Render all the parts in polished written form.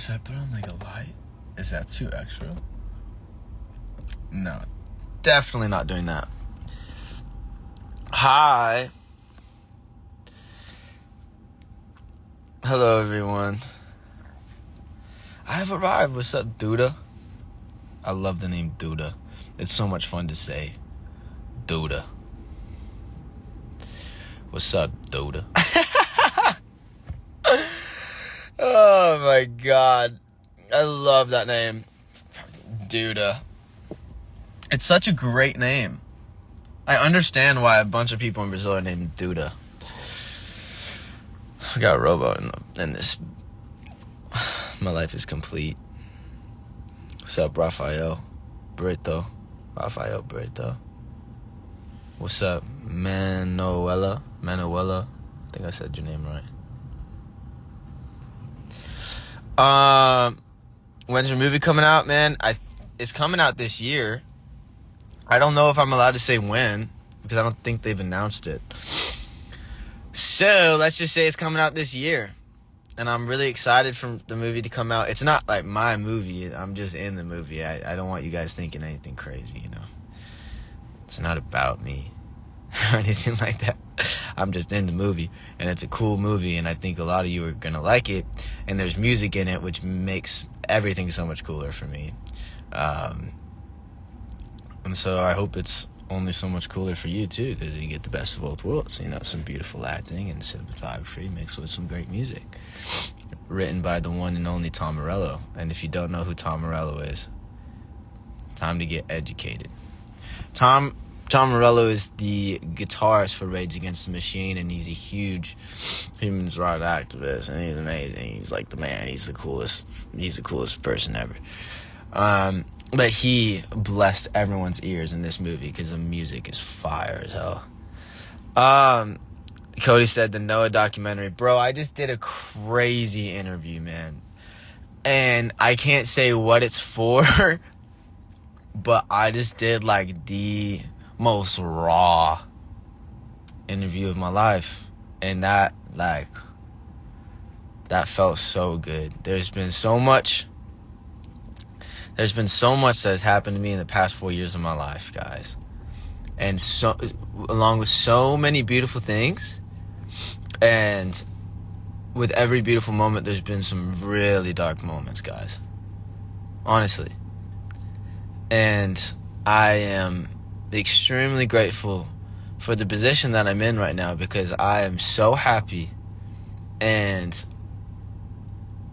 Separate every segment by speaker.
Speaker 1: should I put on like a light? Is that too extra? No, definitely not doing that. Hi. Hello, everyone. I have arrived. What's up, Duda? I love the name Duda. It's so much fun to say. Duda. What's up, Duda? Oh my god. I love that name. Duda. It's such a great name. I understand why a bunch of people in Brazil are named Duda. I got a rowboat in this. My life is complete. What's up, Rafael Brito? Rafael Brito. What's up, Manuela? I think I said your name right. When's your movie coming out, man? It's coming out this year. I don't know if I'm allowed to say when, because I don't think they've announced it. So, let's just say it's coming out this year. And I'm really excited for the movie to come out. It's not like my movie. I'm just in the movie. I don't want you guys thinking anything crazy, you know. It's not about me or anything like that. I'm just in the movie, and it's a cool movie, and I think a lot of you are going to like it. And there's music in it, which makes everything so much cooler for me. And so I hope it's only so much cooler for you, too, because you get the best of both worlds. You know, some beautiful acting and cinematography mixed with some great music. Written by the one and only Tom Morello. And if you don't know who Tom Morello is, time to get educated. Tom Morello is the guitarist for Rage Against the Machine, and he's a huge human rights activist, and he's amazing. He's like the man. He's the coolest person ever. But he blessed everyone's ears in this movie because the music is fire as hell. Cody said the Noah documentary. Bro, I just did a crazy interview, man. And I can't say what it's for, but I just did like the most raw interview of my life. And that felt so good. There's been so much that has happened to me in the past 4 years of my life, guys. And so, along with so many beautiful things, and with every beautiful moment, there's been some really dark moments, guys. Honestly. And I am extremely grateful for the position that I'm in right now, because I am so happy, and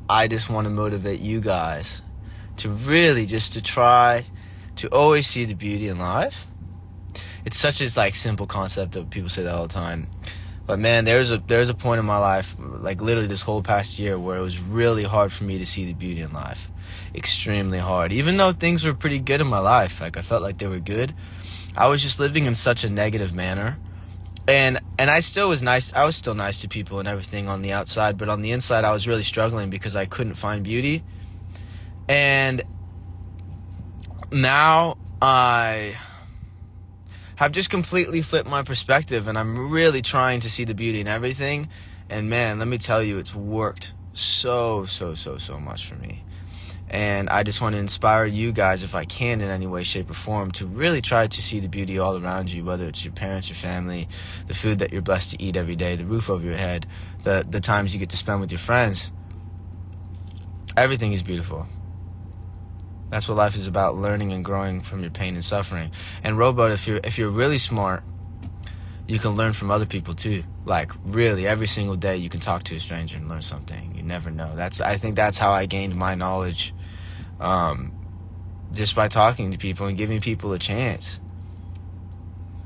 Speaker 1: I just want to motivate you guys to really just to try to always see the beauty in life. It's such a simple concept that people say that all the time. But man, there's a point in my life, like literally this whole past year, where it was really hard for me to see the beauty in life. Extremely hard. Even though things were pretty good in my life, like I felt like they were good, I was just living in such a negative manner. And I still was nice. I was still nice to people and everything on the outside, but on the inside I was really struggling because I couldn't find beauty. And now I have just completely flipped my perspective, and I'm really trying to see the beauty in everything. And man, let me tell you, it's worked so much for me. And I just want to inspire you guys, if I can in any way, shape, or form, to really try to see the beauty all around you, whether it's your parents, your family, the food that you're blessed to eat every day, the roof over your head, the times you get to spend with your friends. Everything is beautiful. That's what life is about, learning and growing from your pain and suffering. And Rowboat, if you're really smart, you can learn from other people too. Like really, every single day you can talk to a stranger and learn something. You never know. I think that's how I gained my knowledge, just by talking to people and giving people a chance.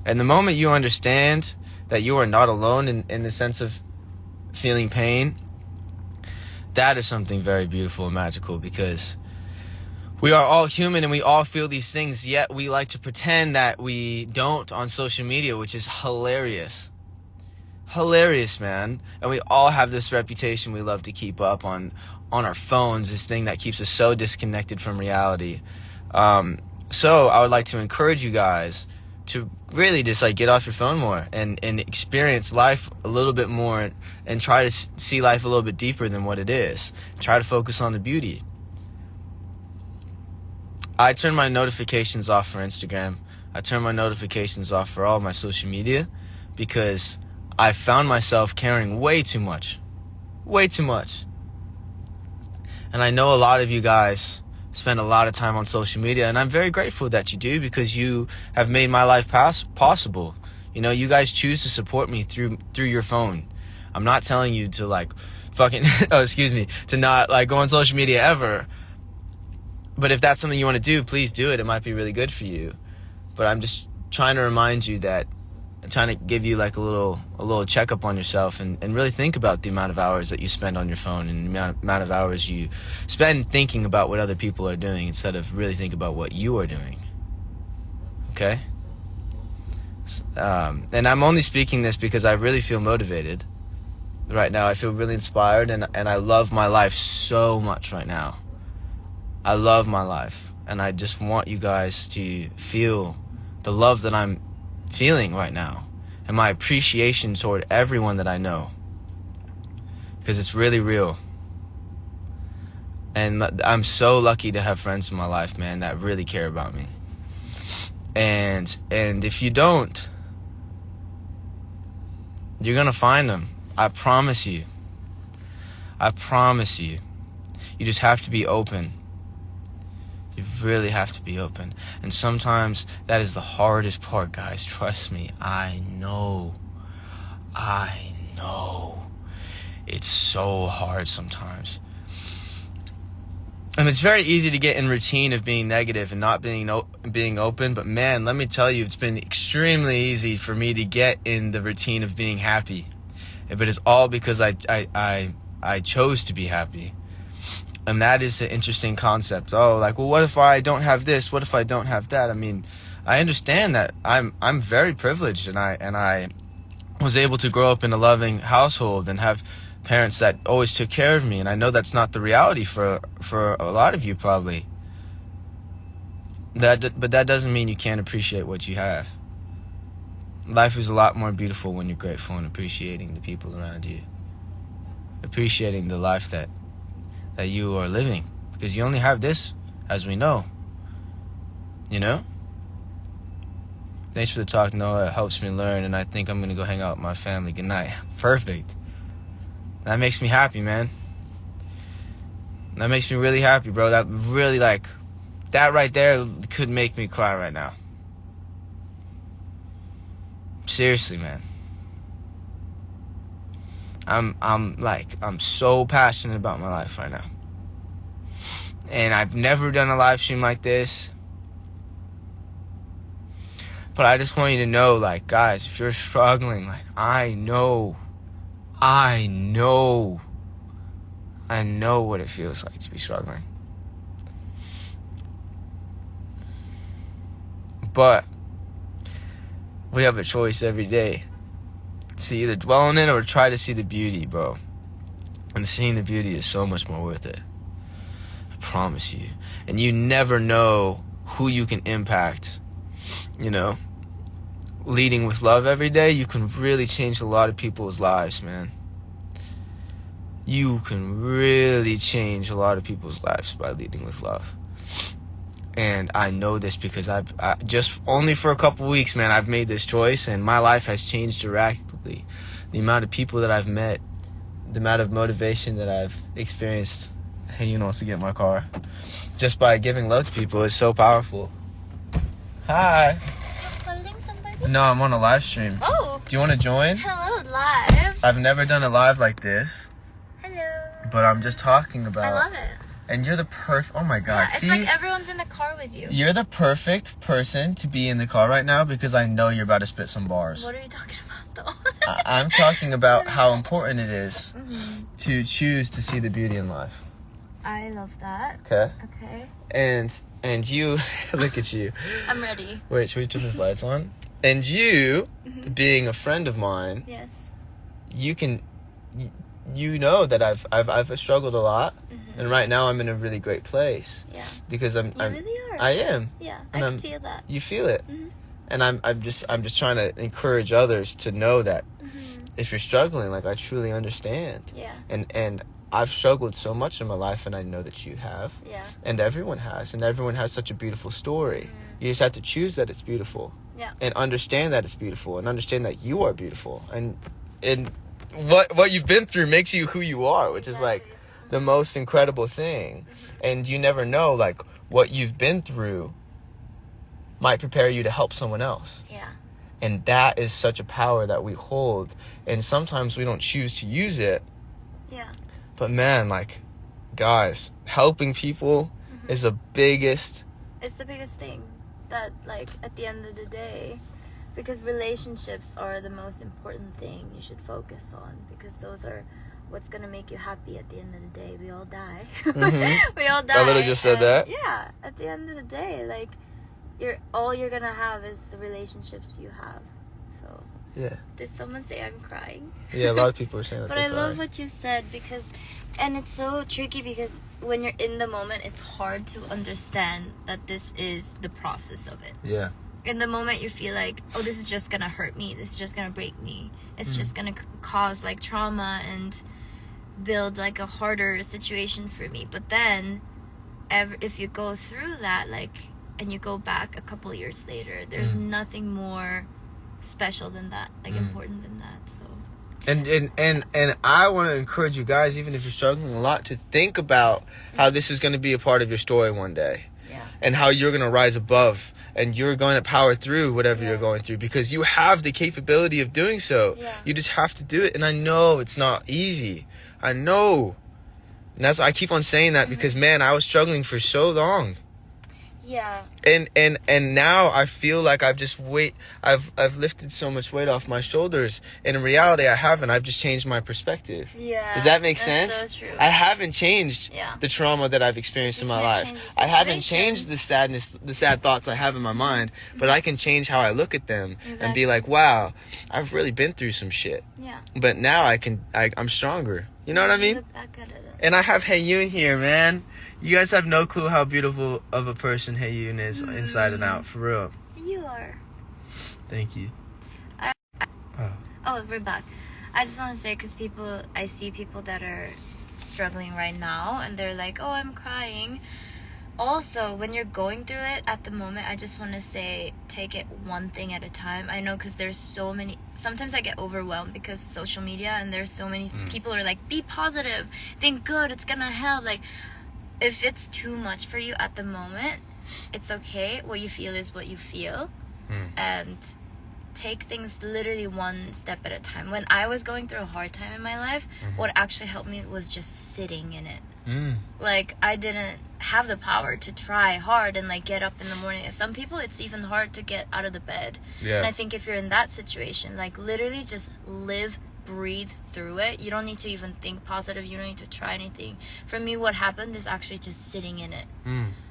Speaker 1: And the moment you understand that you are not alone in the sense of feeling pain, that is something very beautiful and magical, because we are all human and we all feel these things, yet we like to pretend that we don't on social media, which is hilarious. Hilarious, man. And we all have this reputation we love to keep up on our phones, this thing that keeps us so disconnected from reality. So I would like to encourage you guys to really just like get off your phone more and experience life a little bit more and try to see life a little bit deeper than what it is. Try to focus on the beauty. I turn my notifications off for Instagram. I turn my notifications off for all my social media because I found myself caring way too much. Way too much. And I know a lot of you guys spend a lot of time on social media, and I'm very grateful that you do because you have made my life possible. You know, you guys choose to support me through your phone. I'm not telling you to like fucking to not like go on social media ever. But if that's something you want to do, please do it. It might be really good for you. But I'm just trying to remind you that I'm trying to give you like a little checkup on yourself and really think about the amount of hours that you spend on your phone and the amount of hours you spend thinking about what other people are doing instead of really think about what you are doing. Okay? And I'm only speaking this because I really feel motivated right now. I feel really inspired and I love my life so much right now. I love my life and I just want you guys to feel the love that I'm feeling right now and my appreciation toward everyone that I know, because it's really real. And I'm so lucky to have friends in my life, man, that really care about me. And if you don't, you're gonna find them. I promise you. I promise you. You just have to be open. You really have to be open. And sometimes that is the hardest part, guys. Trust me. I know. It's so hard sometimes. And it's very easy to get in routine of being negative and not being open. But man, let me tell you, it's been extremely easy for me to get in the routine of being happy. But it's all because I chose to be happy. And that is an interesting concept. Oh, like, well, what if I don't have this? What if I don't have that? I mean, I understand that I'm very privileged, and I was able to grow up in a loving household and have parents that always took care of me. And I know that's not the reality for a lot of you probably. But that doesn't mean you can't appreciate what you have. Life is a lot more beautiful when you're grateful and appreciating the people around you, appreciating the life that you are living, because you only have this, as we know. You know? Thanks for the talk, Noah. It helps me learn, and I think I'm gonna go hang out with my family. Good night. Perfect. That makes me happy, man. That makes me really happy, bro. That really, like, that right there could make me cry right now. Seriously, man. I'm so passionate about my life right now. And I've never done a live stream like this. But I just want you to know, like, guys, if you're struggling, like, I know what it feels like to be struggling. But we have a choice every day to either dwell on it or try to see the beauty, bro. And seeing the beauty is so much more worth it. I promise you. And you never know who you can impact. You know, leading with love every day, you can really change a lot of people's lives, man. You can really change a lot of people's lives by leading with love. And I know this because I just only for a couple weeks, man, I've made this choice and my life has changed drastically. The amount of people that I've met, the amount of motivation that I've experienced. Hey, you know, wants to get in my car. Just by giving love to people is so powerful. Hi.
Speaker 2: You're calling somebody?
Speaker 1: No, I'm on a live stream.
Speaker 2: Oh.
Speaker 1: Do you want to join?
Speaker 2: Hello, live.
Speaker 1: I've never done a live like this.
Speaker 2: Hello.
Speaker 1: But I'm just talking about...
Speaker 2: I love it.
Speaker 1: And you're the oh my God.
Speaker 2: Yeah, it's
Speaker 1: see?
Speaker 2: like everyone's in the car with you.
Speaker 1: You're the perfect person to be in the car right now because I know you're about to spit some bars.
Speaker 2: What are you talking about, though?
Speaker 1: I'm talking about how important it is to choose to see the beauty in life.
Speaker 2: I love that.
Speaker 1: Okay.
Speaker 2: Okay.
Speaker 1: And you, look at you.
Speaker 2: I'm ready.
Speaker 1: Wait, should we turn these lights on? And you, being a friend of mine,
Speaker 2: Yes.
Speaker 1: you know that I've struggled a lot, and right now I'm in a really great place.
Speaker 2: Yeah.
Speaker 1: Because I'm
Speaker 2: really are.
Speaker 1: I am.
Speaker 2: Yeah,
Speaker 1: And
Speaker 2: I can feel that.
Speaker 1: You feel it. And I'm just trying to encourage others to know that if you're struggling, like, I truly understand.
Speaker 2: Yeah.
Speaker 1: And I've struggled so much in my life, and I know that you have.
Speaker 2: Yeah.
Speaker 1: And everyone has. And everyone has such a beautiful story. You just have to choose that it's beautiful.
Speaker 2: Yeah.
Speaker 1: And understand that it's beautiful. And understand that you are beautiful. And what you've been through makes you who you are, which is, like, the most incredible thing. And you never know, like, what you've been through might prepare you to help someone else.
Speaker 2: Yeah.
Speaker 1: And that is such a power that we hold. And sometimes we don't choose to use it.
Speaker 2: Yeah.
Speaker 1: But man, like, guys, helping people is the biggest.
Speaker 2: It's the biggest thing that, like, at the end of the day, because relationships are the most important thing you should focus on, because those are what's gonna make you happy at the end of the day. We all die. We all die.
Speaker 1: I literally just said that.
Speaker 2: Yeah. At the end of the day, like, all you're gonna have is the relationships you have. So.
Speaker 1: Yeah.
Speaker 2: Did someone say I'm crying?
Speaker 1: Yeah, a lot of people are saying that.
Speaker 2: But I love what you said, because, and it's so tricky because when you're in the moment, it's hard to understand that this is the process of it.
Speaker 1: Yeah.
Speaker 2: In the moment, you feel like, oh, this is just gonna hurt me. This is just gonna break me. It's just gonna cause, like, trauma and build, like, a harder situation for me. But then, if you go through that, like, and you go back a couple years later, there's nothing more special than that, like, important than that. So
Speaker 1: and I want to encourage you guys, even if you're struggling a lot, to think about how this is going to be a part of your story one day.
Speaker 2: Yeah.
Speaker 1: And how you're going to rise above, and you're going to power through whatever you're going through, because you have the capability of doing so. You just have to do it. And I know it's not easy. I know. And that's, I keep on saying that because, man, I was struggling for so long.
Speaker 2: Yeah.
Speaker 1: And now I feel like I've lifted so much weight off my shoulders, and in reality I haven't. I've just changed my perspective.
Speaker 2: Yeah.
Speaker 1: Does that make sense?
Speaker 2: So true.
Speaker 1: I haven't changed the trauma that I've experienced in my life. I haven't changed the sadness, the sad thoughts I have in my mind, but I can change how I look at them and be like, wow, I've really been through some shit.
Speaker 2: Yeah.
Speaker 1: But now I'm stronger. You know what I mean?
Speaker 2: Look back at it.
Speaker 1: And I have Hey Yoon here, man. You guys have no clue how beautiful of a person Hey Yoon is inside and out, for real.
Speaker 2: You are.
Speaker 1: Thank you.
Speaker 2: Oh, we're back. I just want to say, because I see people that are struggling right now, and they're like, oh, I'm crying. Also, when you're going through it at the moment, I just want to say, take it one thing at a time. I know, because there's so many, sometimes I get overwhelmed because of social media, and there's so many people are like, be positive, think good, it's gonna help. Like, if it's too much for you at the moment, it's okay. What you feel is what you feel. And take things literally one step at a time. When I was going through a hard time in my life, what actually helped me was just sitting in it. Like, I didn't have the power to try hard and, like, get up in the morning. Some people, it's even hard to get out of the bed. And I think if you're in that situation, like, literally just live, breathe through it. You don't need to even think positive. You don't need to try anything. For me, what happened is actually just sitting in it.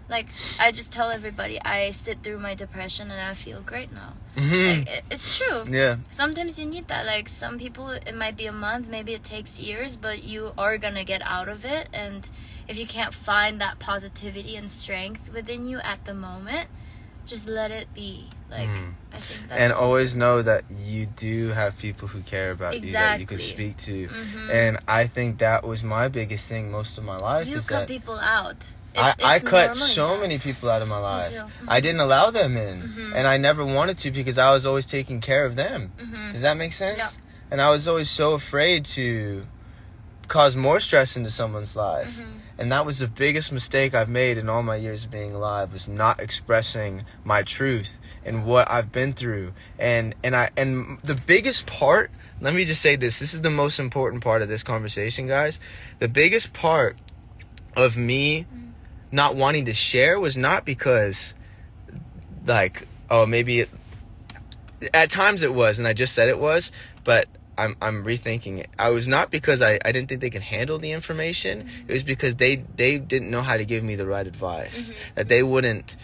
Speaker 2: Like, I just tell everybody, I sit through my depression and I feel great now. Like, it's true.
Speaker 1: Yeah.
Speaker 2: Sometimes you need that. Like, some people, it might be a month, maybe it takes years, but you are gonna get out of it. And if you can't find that positivity and strength within you at the moment, just let it be. Like, I think that's
Speaker 1: and always know that you do have people who care about you that you could speak to. And I think that was my biggest thing most of my life.
Speaker 2: You
Speaker 1: is
Speaker 2: cut
Speaker 1: that
Speaker 2: people out.
Speaker 1: I cut so many people out of my life. I didn't allow them in. And I never wanted to, because I was always taking care of them. Does that make sense?
Speaker 2: Yeah.
Speaker 1: And I was always so afraid to cause more stress into someone's life. And that was the biggest mistake I've made in all my years of being alive, was not expressing my truth and what I've been through. And the biggest part, let me just say this is the most important part of this conversation, guys. The biggest part of me not wanting to share was not because, like, oh, maybe at times it was, and I just said it was, but I'm rethinking it. I was not because I didn't think they could handle the information. It was because they didn't know how to give me the right advice. That they wouldn't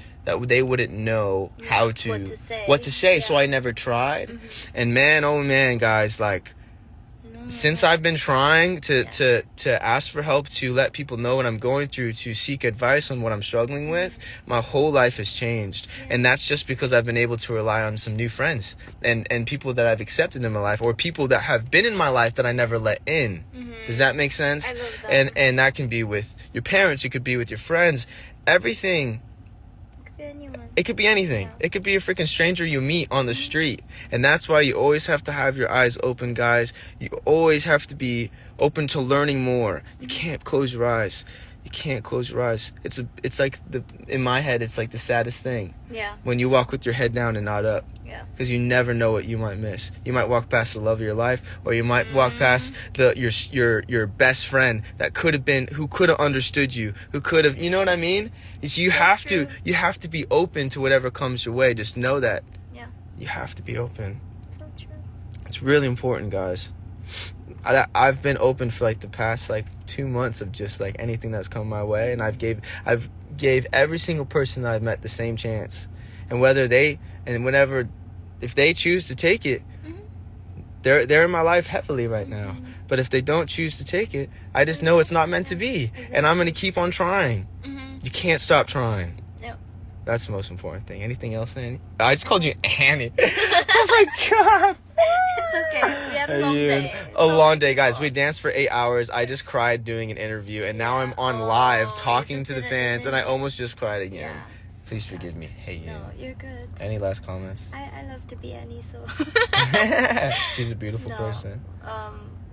Speaker 1: know how to what to say. So I never tried. And man, oh man, guys, like, since I've been trying to ask for help, to let people know what I'm going through, to seek advice on what I'm struggling with, my whole life has changed. And that's just because I've been able to rely on some new friends and people that I've accepted in my life, or people that have been in my life that I never let in. Does that make sense?
Speaker 2: I love that.
Speaker 1: And that can be with your parents, it could be with your friends, everything.
Speaker 2: Anyone.
Speaker 1: It could be anything. It could be a freaking stranger you meet on the street. And that's why you always have to have your eyes open, guys. You always have to be open to learning more. You can't close your eyes. You can't close your eyes. It's like in my head, it's like the saddest thing.
Speaker 2: Yeah.
Speaker 1: When you walk with your head down and not up.
Speaker 2: Yeah.
Speaker 1: Because you never know what you might miss. You might walk past the love of your life, or you might walk past your best friend who could have understood you, who could have, you know what I mean? So you have to be open to whatever comes your way. Just know that.
Speaker 2: Yeah.
Speaker 1: You have to be open.
Speaker 2: So true.
Speaker 1: It's really important, guys. I've been open for like the past like 2 months of just like anything that's come my way, and I've gave every single person that I've met the same chance. And if they choose to take it, they're in my life heavily right now. But if they don't choose to take it, I just know it's not meant to be. And I'm going to keep on trying. You can't stop trying.
Speaker 2: Yep.
Speaker 1: That's the most important thing. Anything else, Annie? I just called you Annie. Oh my God.
Speaker 2: It's okay. We had a long day.
Speaker 1: A long day, guys. We danced for 8 hours. I just cried doing an interview, and now I'm on live talking to the fans, and I almost just cried again.
Speaker 2: Yeah.
Speaker 1: Please forgive me. Hate you.
Speaker 2: No, you're good.
Speaker 1: Any last comments?
Speaker 2: I love to be Annie, so.
Speaker 1: She's a beautiful person.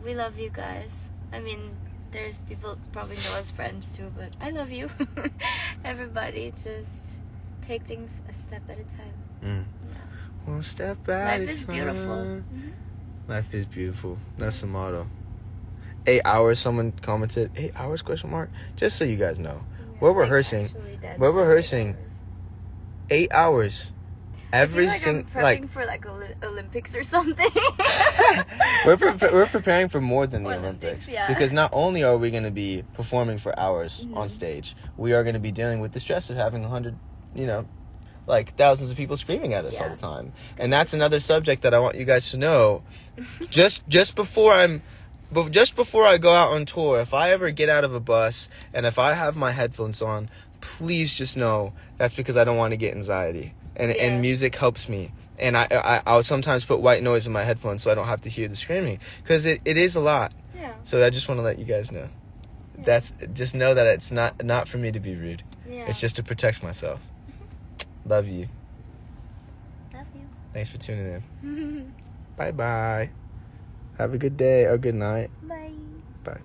Speaker 2: We love you guys. I mean, there's people probably know us friends too, but I love you. Everybody, just take things a step at a time. Yeah.
Speaker 1: One step at a time.
Speaker 2: Life is beautiful.
Speaker 1: Life is beautiful. That's the motto. 8 hours. Someone commented 8 hours ? Just so you guys know, we're rehearsing. 8 hours. Every single
Speaker 2: I'm prepping for like Olympics or something.
Speaker 1: we're preparing for more than the
Speaker 2: Olympics,
Speaker 1: Olympics,
Speaker 2: yeah.
Speaker 1: because not only are we going to be performing for hours on stage, we are going to be dealing with the stress of having 100, like thousands of people screaming at us all the time. And that's another subject that I want you guys to know. Just before I go out on tour, if I ever get out of a bus and if I have my headphones on, please just know that's because I don't want to get anxiety. And music helps me. And I'll sometimes put white noise in my headphones so I don't have to hear the screaming, because it is a lot.
Speaker 2: Yeah.
Speaker 1: So I just want to let you guys know.
Speaker 2: Yeah.
Speaker 1: Just know that it's not for me to be rude.
Speaker 2: Yeah.
Speaker 1: It's just to protect myself. Love you.
Speaker 2: Love you.
Speaker 1: Thanks for tuning in. Bye-bye. Have a good day or good night.
Speaker 2: Bye.
Speaker 1: Bye.